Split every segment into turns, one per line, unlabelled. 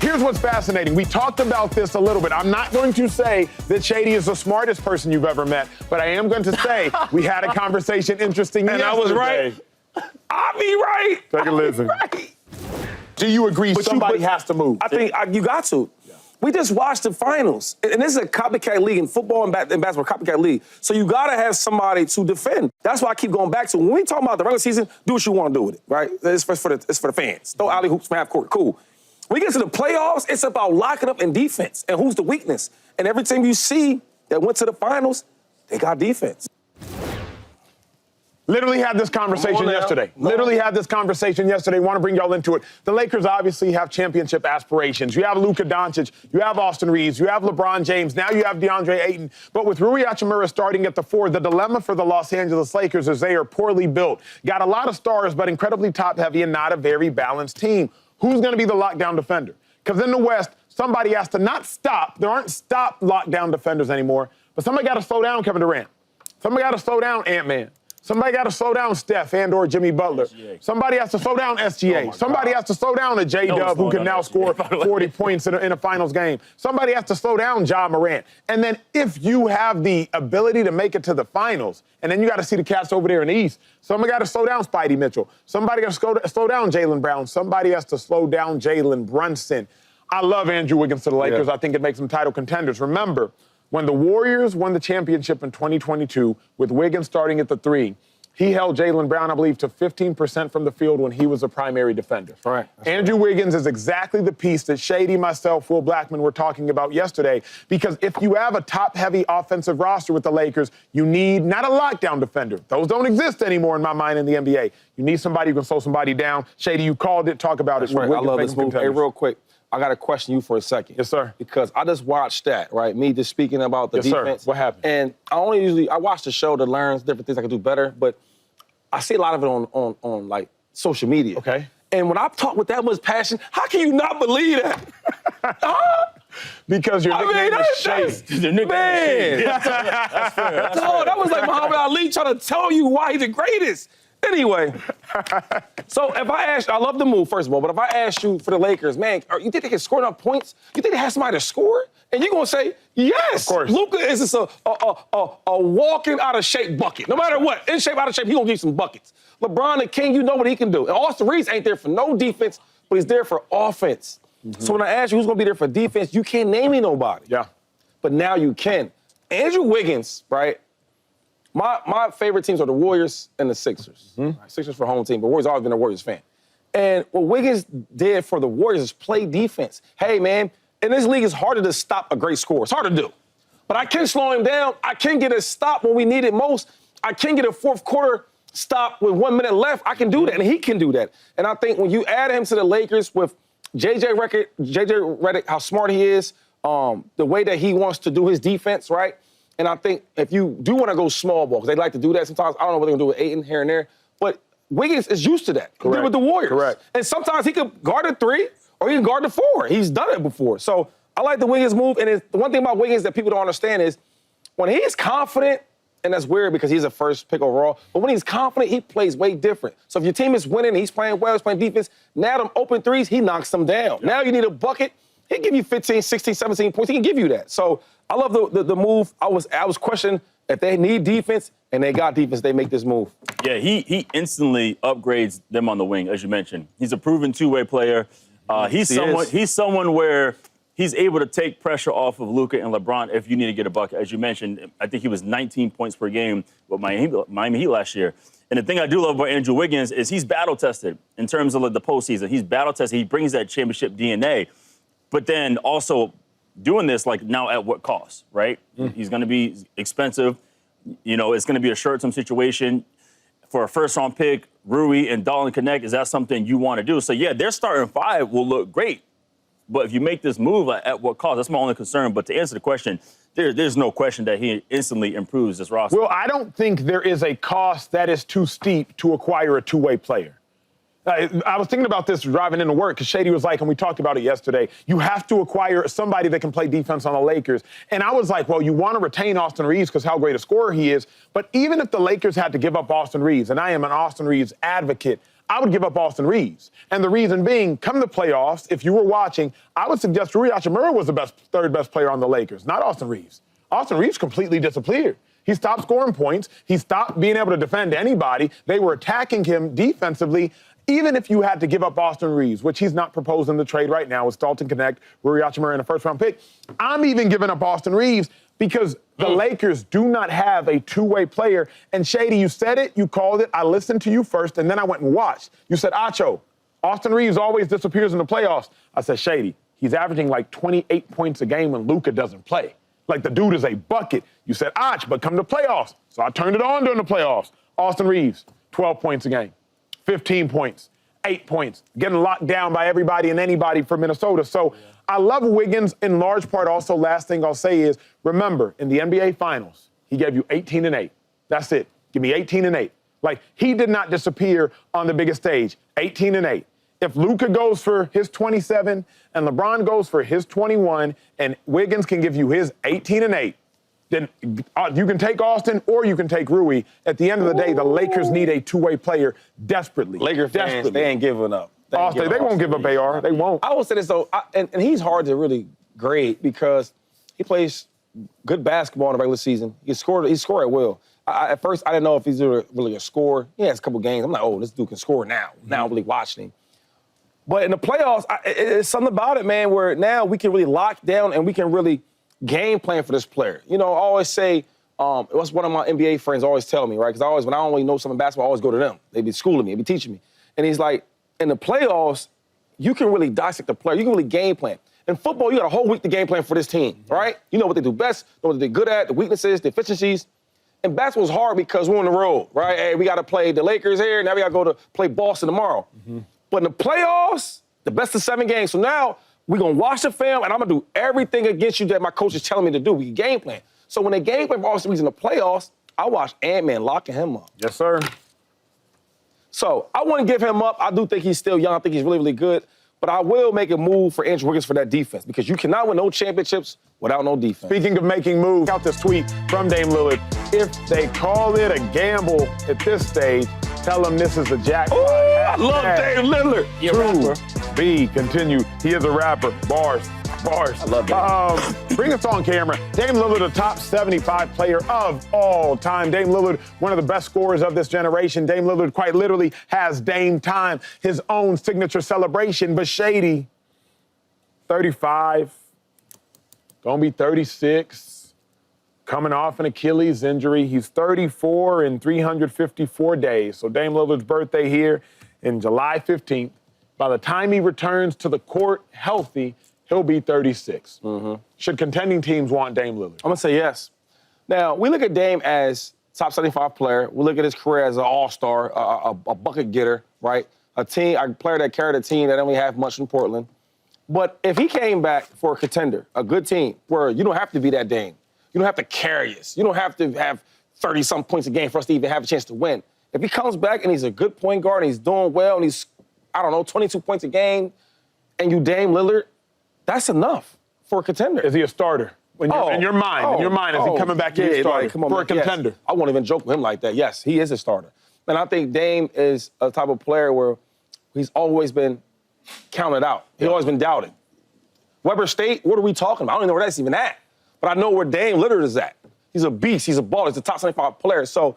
Here's what's fascinating. We talked about this a little bit. I'm not going to say that Shady is the smartest person you've ever met, but I am going to say we had a conversation interesting
and
yesterday.
I was right. I'll be right.
Take a listen.
Right.
Do you agree somebody has to move?
I think you got to. Yeah. We just watched the finals. And this is a copycat league in football and basketball, copycat league. So you got to have somebody to defend. That's why I keep going back to when we talk about the regular season, do what you want to do with it, right? It's for the fans. Throw alley hoops from half court, cool. When we get to the playoffs, it's about locking up in defense and who's the weakness. And every team you see that went to the finals, they got defense.
Literally had this conversation yesterday. Literally had this conversation yesterday. Want to bring y'all into it. The Lakers obviously have championship aspirations. You have Luka Doncic. You have Austin Reeves. You have LeBron James. Now you have DeAndre Ayton. But with Rui Hachimura starting at the 4, the dilemma for the Los Angeles Lakers is they are poorly built. Got a lot of stars, but incredibly top-heavy and not a very balanced team. Who's going to be the lockdown defender? Because in the West, somebody has to not stop. There aren't stop lockdown defenders anymore. But somebody got to slow down Kevin Durant. Somebody got to slow down Ant-Man. Somebody got to slow down Steph and/or Jimmy Butler. SGA. Somebody has to slow down SGA. Somebody has to slow down a J-Dub who can now score 40 points in a finals game. Somebody has to slow down Ja Morant. And then if you have the ability to make it to the finals, and then you got to see the cats over there in the East, somebody got to slow down Spidey Mitchell. Somebody got to slow down Jaylen Brown. Somebody has to slow down Jalen Brunson. I love Andrew Wiggins to the Lakers. Yeah. I think it makes them title contenders. Remember, when the Warriors won the championship in 2022 with Wiggins starting at the 3, he held Jaylen Brown, I believe, to 15% from the field when he was a primary defender.
Right.
Andrew Wiggins is exactly the piece that Shady, myself, Will Blackmon were talking about yesterday, because if you have a top-heavy offensive roster with the Lakers, you need not a lockdown defender. Those don't exist anymore in my mind in the NBA. You need somebody who can slow somebody down. Shady, you called it. Talk about it.
Right. I love this move. Hey, real quick. I got to question you for a second.
Yes, sir.
Because I just watched that, right? Me just speaking about the defense.
Sir. What happened?
And I watch the show to learn different things I can do better, but I see a lot of it on like social media.
Okay.
And when I talk with that much passion, how can you not believe that?
Because your nickname is Shady.
Man. That's fair. That was like Muhammad Ali trying to tell you why he's the greatest. Anyway, so if I ask, I love the move, first of all, but if I ask you for the Lakers, man, you think they can score enough points? You think they have somebody to score? And you're going to say, yes.
Of course.
Luka is just a walking out of shape bucket. No matter what, in shape, out of shape, he's going to give you some buckets. LeBron, the king, you know what he can do. And Austin Reeves ain't there for no defense, but he's there for offense. Mm-hmm. So when I ask you who's going to be there for defense, you can't name me nobody.
Yeah.
But now you can. Andrew Wiggins, right? My favorite teams are the Warriors and the Sixers. Mm-hmm. Sixers for home team, but Warriors always been a Warriors fan. And what Wiggins did for the Warriors is play defense. Hey, man, in this league, it's harder to stop a great scorer. It's hard to do. But I can slow him down. I can get a stop when we need it most. I can get a fourth quarter stop with 1 minute left. I can do that, and he can do that. And I think when you add him to the Lakers with JJ Redick, how smart he is, the way that he wants to do his defense, right? And I think if you do want to go small ball, because they like to do that sometimes, I don't know what they're going to do with Ayton here and there, but Wiggins is used to that. He did it with the Warriors.
Correct.
And sometimes he could guard the 3 or he can guard the 4. He's done it before. So I like the Wiggins move. And the one thing about Wiggins that people don't understand is when he's confident, and that's weird because he's a first pick overall, but when he's confident, he plays way different. So if your team is winning, he's playing well, he's playing defense, now them open threes, he knocks them down. Yeah. Now you need a bucket, he'll give you 15, 16, 17 points. He can give you that. So I love the move. I was questioning if they need defense and they got defense, they make this move.
Yeah, he instantly upgrades them on the wing, as you mentioned. He's a proven two-way player. He's someone where he's able to take pressure off of Luka and LeBron if you need to get a bucket. As you mentioned, I think he was 19 points per game with Miami Heat last year. And the thing I do love about Andrew Wiggins is he's battle-tested in terms of the postseason. He's battle-tested. He brings that championship DNA. But then also doing this, now at what cost, right? He's going to be expensive. You know, it's going to be a short-term situation. For a first-round pick, Rui and Dalton Knecht, is that something you want to do? So, yeah, their starting 5 will look great. But if you make this move, at what cost? That's my only concern. But to answer the question, there's no question that he instantly improves this roster.
Well, I don't think there is a cost that is too steep to acquire a two-way player. I was thinking about this driving into work because Shady was like, and we talked about it yesterday, you have to acquire somebody that can play defense on the Lakers. And I was like, well, you want to retain Austin Reeves because how great a scorer he is. But even if the Lakers had to give up Austin Reeves, and I am an Austin Reeves advocate, I would give up Austin Reeves. And the reason being, come the playoffs, if you were watching, I would suggest Rui Hachimura was the third best player on the Lakers, not Austin Reeves. Austin Reeves completely disappeared. He stopped scoring points. He stopped being able to defend anybody. They were attacking him defensively. Even if you had to give up Austin Reeves, which he's not proposing the trade right now with Dalton Knecht, Rui Hachimura, and a first-round pick, I'm even giving up Austin Reeves because the Lakers do not have a two-way player. And Shady, you said it, you called it, I listened to you first, and then I went and watched. You said, Acho, Austin Reeves always disappears in the playoffs. I said, Shady, he's averaging like 28 points a game when Luka doesn't play. Like the dude is a bucket. You said, Ach, but come to playoffs. So I turned it on during the playoffs. Austin Reeves, 12 points a game. 15 points, 8 points, getting locked down by everybody and anybody for Minnesota. So I love Wiggins in large part. Also, last thing I'll say is, remember, in the NBA Finals, he gave you 18 and 8. That's it. Give me 18 and 8. Like, he did not disappear on the biggest stage. 18 and 8. If Luka goes for his 27 and LeBron goes for his 21 and Wiggins can give you his 18 and 8, then you can take Austin or you can take Rui. At the end of the day, the Lakers need a two-way player desperately.
Laker fans, they ain't giving up.
They won't give up AR. They won't.
I will say this, though, and he's hard to really grade because he plays good basketball in the regular season. He scored at will. At first, I didn't know if he's really a scorer. He has a couple games. I'm like, oh, this dude can score now. Now I'm really watching him. But in the playoffs, it's something about it, man, where now we can really lock down and we can really game plan for this player. You know, I always say, what's one of my NBA friends always tell me, right? Because when I don't really know something basketball, I always go to them. They be schooling me, they be teaching me. And he's like, in the playoffs, you can really dissect the player. You can really game plan. In football, you got a whole week to game plan for this team, right? You know what they do best, know what they're good at, the weaknesses, the efficiencies. And basketball's hard because we're on the road, right? Hey, we got to play the Lakers here, now we got to go to play Boston tomorrow. But in the playoffs, the best of 7 games. So now we're going to watch the film, and I'm going to do everything against you that my coach is telling me to do. We can game plan. So when they game plan for Austin Reeves in the playoffs, I watch Ant-Man locking him up.
Yes, sir.
So I want to give him up. I do think he's still young. I think he's really, really good. But I will make a move for Andrew Wiggins for that defense because you cannot win no championships without no defense.
Speaking of making moves, out this tweet from Dame Lillard. If they call it a gamble at this stage, tell them this is a jackpot.
Ooh, I love Dame Lillard.
To be continued. He is a rapper. Bars. I
love
that. Bring us on camera. Dame Lillard, the top 75 player of all time. Dame Lillard, one of the best scorers of this generation. Dame Lillard quite literally has Dame time, his own signature celebration. But Shady, 35, gonna be 36, coming off an Achilles injury. He's 34 in 354 days. So Dame Lillard's birthday here in July 15th. By the time he returns to the court healthy, he'll be 36. Should contending teams want Dame Lillard?
I'm going to say yes. Now, we look at Dame as top 75 player. We look at his career as an all-star, a bucket getter, right? A player that carried a team that didn't really have much in Portland. But if he came back for a contender, a good team, where you don't have to be that Dame. You don't have to carry us. You don't have to have 30-some points a game for us to even have a chance to win. If he comes back and he's a good point guard and he's doing well and he's, 22 points a game, and you Dame Lillard, that's enough for a contender.
Is he a starter? In your mind, is he coming back to be a starter for a contender?
Yes. I won't even joke with him like that. Yes, he is a starter. And I think Dame is a type of player where he's always been counted out. He's always been doubted. Weber State, what are we talking about? I don't even know where that's even at. But I know where Dame Lillard is at. He's a beast. He's a baller. He's a top 75 player. So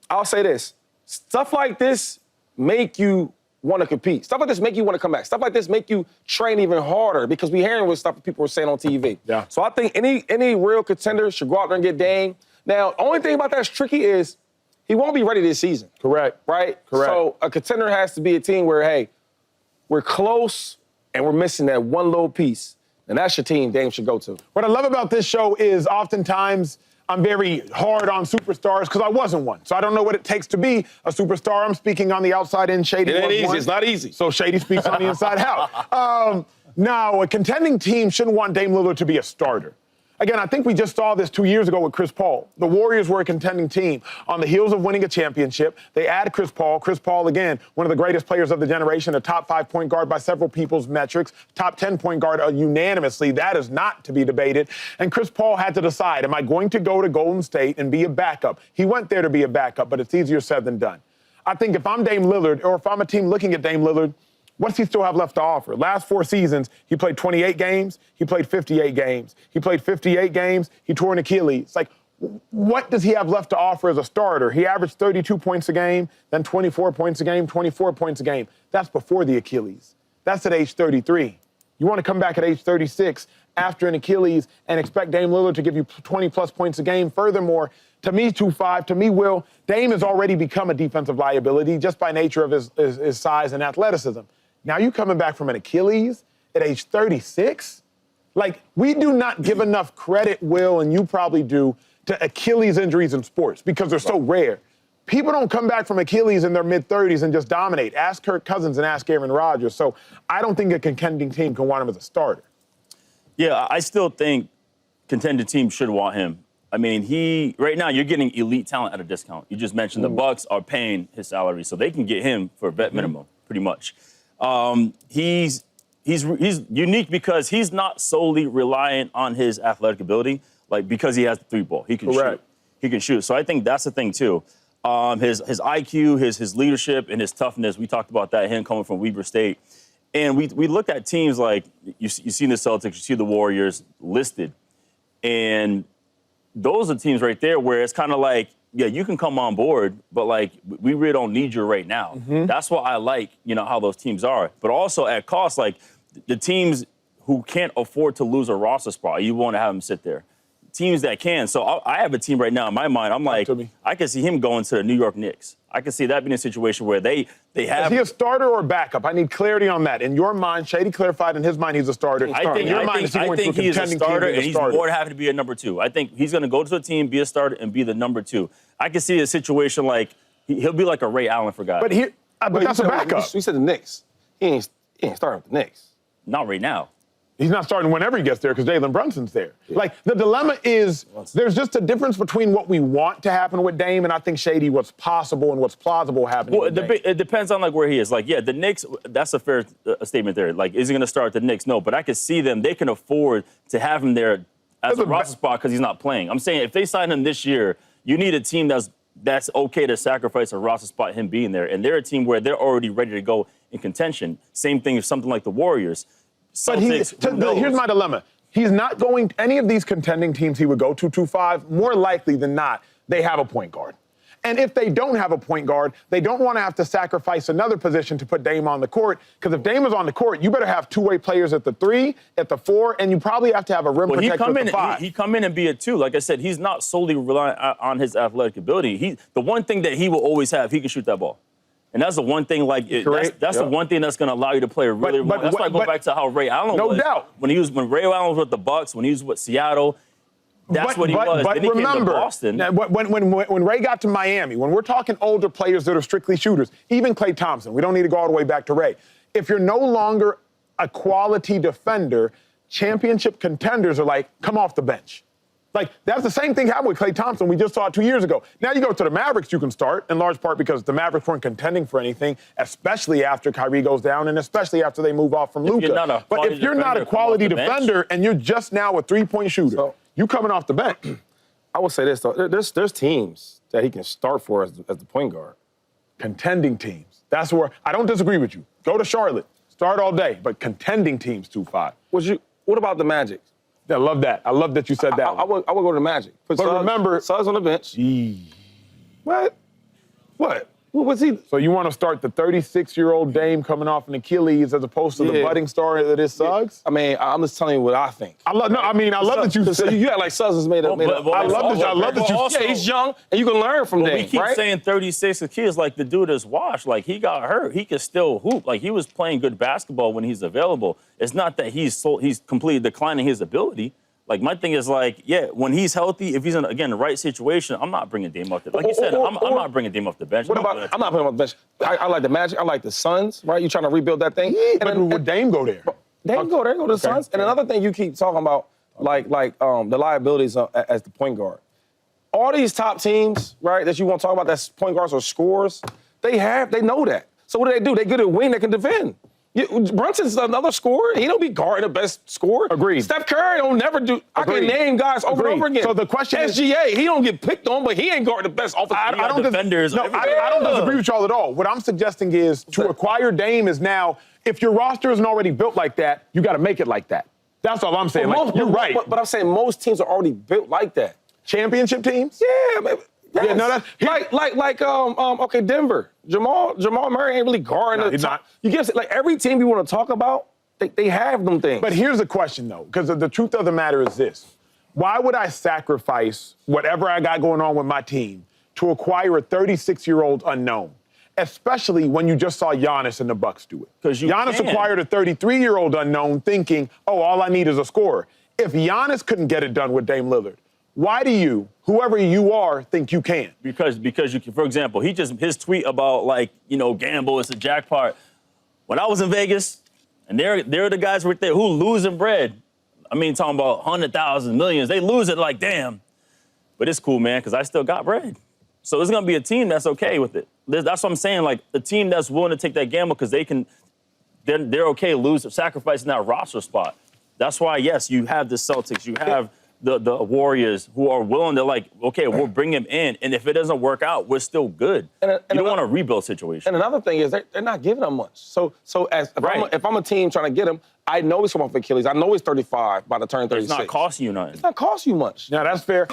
I'll say this. Stuff like this make you want to compete. Stuff like this make you want to come back. Stuff like this make you train even harder because we're hearing what stuff people are saying on TV.
Yeah.
So I think any real contender should go out there and get Dame. Now, the only thing about that's tricky is he won't be ready this season.
Correct.
Right?
Correct.
So a contender has to be a team where, hey, we're close and we're missing that one little piece. And that's your team Dame should go to.
What I love about this show is oftentimes I'm very hard on superstars because I wasn't one. So I don't know what it takes to be a superstar. I'm speaking on the outside in. Shady.
It ain't easy.
One.
It's not easy.
So Shady speaks on the inside out. Now, a contending team shouldn't want Dame Lillard to be a starter. Again, I think we just saw this 2 years ago with Chris Paul. The Warriors were a contending team. On the heels of winning a championship, they add Chris Paul. Chris Paul, again, one of the greatest players of the generation, a top 5 point guard by several people's metrics, top 10 point guard unanimously. That is not to be debated. And Chris Paul had to decide, am I going to go to Golden State and be a backup? He went there to be a backup, but it's easier said than done. I think if I'm Dame Lillard, or if I'm a team looking at Dame Lillard, what's he still have left to offer? Last 4 seasons, he played 28 games, he played 58 games. He played 58 games, he tore an Achilles. It's like, what does he have left to offer as a starter? He averaged 32 points a game, then 24 points a game, 24 points a game. That's before the Achilles. That's at age 33. You want to come back at age 36 after an Achilles and expect Dame Lillard to give you 20-plus points a game. Furthermore, to me, 2-5, to me, Will, Dame has already become a defensive liability just by nature of his size and athleticism. Now you coming back from an Achilles at age 36? Like, we do not give enough credit, Will, and you probably do, to Achilles injuries in sports because they're so rare. People don't come back from Achilles in their mid-30s and just dominate. Ask Kirk Cousins and ask Aaron Rodgers. So I don't think a contending team can want him as a starter.
Yeah, I still think contending teams should want him. I mean, right now you're getting elite talent at a discount. You just mentioned the Bucks are paying his salary, so they can get him for a vet minimum, pretty much. He's unique because he's not solely reliant on his athletic ability, like because he has the 3-ball. He can shoot. He can shoot. So I think that's the thing too. His IQ, his leadership, and his toughness. We talked about that, him coming from Weber State. And we looked at teams like, you see the Celtics, you see the Warriors listed. And those are teams right there where it's kind of like, yeah, you can come on board, but like, we really don't need you right now. That's why I like, how those teams are. But also at cost, like the teams who can't afford to lose a roster spot, you want to have them sit there. Teams that can. So I have a team right now in my mind. I'm like, I can see him going to the New York Knicks. I can see that being a situation where they have.
Is he a starter or a backup? I need clarity on that. In your mind, Shady clarified. In his mind, he's a starter.
I think he's a starter, and he's more than happy to be a number 2. I think he's going to go to a team, be a starter, and be the number 2. I can see a situation like he'll be like a Ray Allen for guys.
But that's a backup.
You said the Knicks. He ain't starting with the Knicks.
Not right now.
He's not starting whenever he gets there because Jalen Brunson's there. Yeah. Like, the dilemma is there's just a difference between what we want to happen with Dame and I think, Shady, what's possible and what's plausible happening with Dame.
It depends on, like, where he is. Like, yeah, the Knicks, that's a fair statement there. Like, is he going to start the Knicks? No, but I can see them. They can afford to have him there as a roster spot because he's not playing. I'm saying if they sign him this year, you need a team that's okay to sacrifice a roster spot, him being there. And they're a team where they're already ready to go in contention. Same thing with something like the Warriors.
But here's my dilemma. He's not going any of these contending teams he would go to 2-5. More likely than not, they have a point guard. And if they don't have a point guard, they don't want to have to sacrifice another position to put Dame on the court. Because if Dame is on the court, you better have two-way players at the 3, at the 4, and you probably have to have a rim protector at the 5.
He come in and be a 2. Like I said, he's not solely reliant on his athletic ability. The one thing that he will always have, he can shoot that ball. And that's the one thing, that's the one thing that's going to allow you to play really well. That's why I go back to how Ray Allen was.
No doubt.
When Ray Allen was with the Bucks, when he was with Seattle, that's what he was.
But
then he
remember,
came to Boston.
When Ray got to Miami, when we're talking older players that are strictly shooters, even Klay Thompson, we don't need to go all the way back to Ray. If you're no longer a quality defender, championship contenders are like, come off the bench. Like, that's the same thing happened with Klay Thompson. We just saw it 2 years ago. Now you go to the Mavericks, you can start, in large part because the Mavericks weren't contending for anything, especially after Kyrie goes down and especially after they move off from Luka. But if you're not a quality defender and you're just now a three-point shooter, you coming off the bench.
I will say this, though. There's teams that he can start for as the point guard.
Contending teams. That's where I don't disagree with you. Go to Charlotte. Start all day. But contending teams, 2-5.
What about the Magic?
I love that. I love that you said that.
I would go to the Magic. But
remember,
Suggs on the bench. What? What's he?
So you want to start the 36-year-old Dame coming off an Achilles as opposed to the budding star that is Suggs?
I mean, I'm just telling you what I think.
I love that you said.
You act like Suggs is made up.
I love that you
said. Yeah, he's young, and you can learn from Dame,
we keep saying 36 kids like the dude is washed. Like, he got hurt. He can still hoop. Like, he was playing good basketball when he's available. It's not that he's completely declining his ability. Like, my thing is, like, when he's healthy, if he's in, again, the right situation, I'm not bringing Dame off the bench. Like you said, I'm not bringing Dame off the bench.
I'm not putting him off the bench. I like the Magic. I like the Suns, right? You trying to rebuild that thing.
But would Dame go there?
Dame go to the Suns. And another thing you keep talking about, the liabilities as the point guard. All these top teams, right, that you want to talk about, that's point guards or scorers, they know that. So what do? They get a wing that can defend. Brunson's another scorer. He don't be guarding the best scorer.
Agreed.
Steph Curry don't never do. I can name guys over and over again.
So the question is,
SGA, he don't get picked on, but he ain't guarding the best offensive.
I don't defenders.
No, I don't disagree with y'all at all. What I'm suggesting is to acquire Dame is now, if your roster isn't already built like that, you got to make it like that. That's all I'm saying. You're right.
But I'm saying most teams are already built like that.
Championship teams?
Yeah, man. Yes.
Yeah, no, that's
okay, Denver. Jamal Murray ain't really guarding the
he's
top.
not.
You get like every team you want to talk about, they have them things.
But here's the question, though, because the truth of the matter is this. Why would I sacrifice whatever I got going on with my team to acquire a 36-year-old unknown, especially when you just saw Giannis and the Bucks do it?
Because
Giannis acquired a 33-year-old unknown thinking, oh, all I need is a scorer. If Giannis couldn't get it done with Dame Lillard, why do you, whoever you are, think you can?
Because you can, for example, his tweet about gamble, it's a jackpot. When I was in Vegas, and they're the guys right there who losing bread. I mean, talking about 100,000, millions. They lose it like, damn. But it's cool, man, because I still got bread. So it's going to be a team that's okay with it. That's what I'm saying, like, the team that's willing to take that gamble because they're okay sacrificing that roster spot. That's why, yes, you have the Celtics, you have the Warriors who are willing to, like, okay, we'll bring him in, and if it doesn't work out, we're still good. You don't want a rebuild situation.
And another thing is they're not giving him much. So if I'm a team trying to get him, I know he's coming off Achilles. I know he's 35 by the turn 36.
It's not costing you nothing.
It's not costing you much.
Now, that's fair.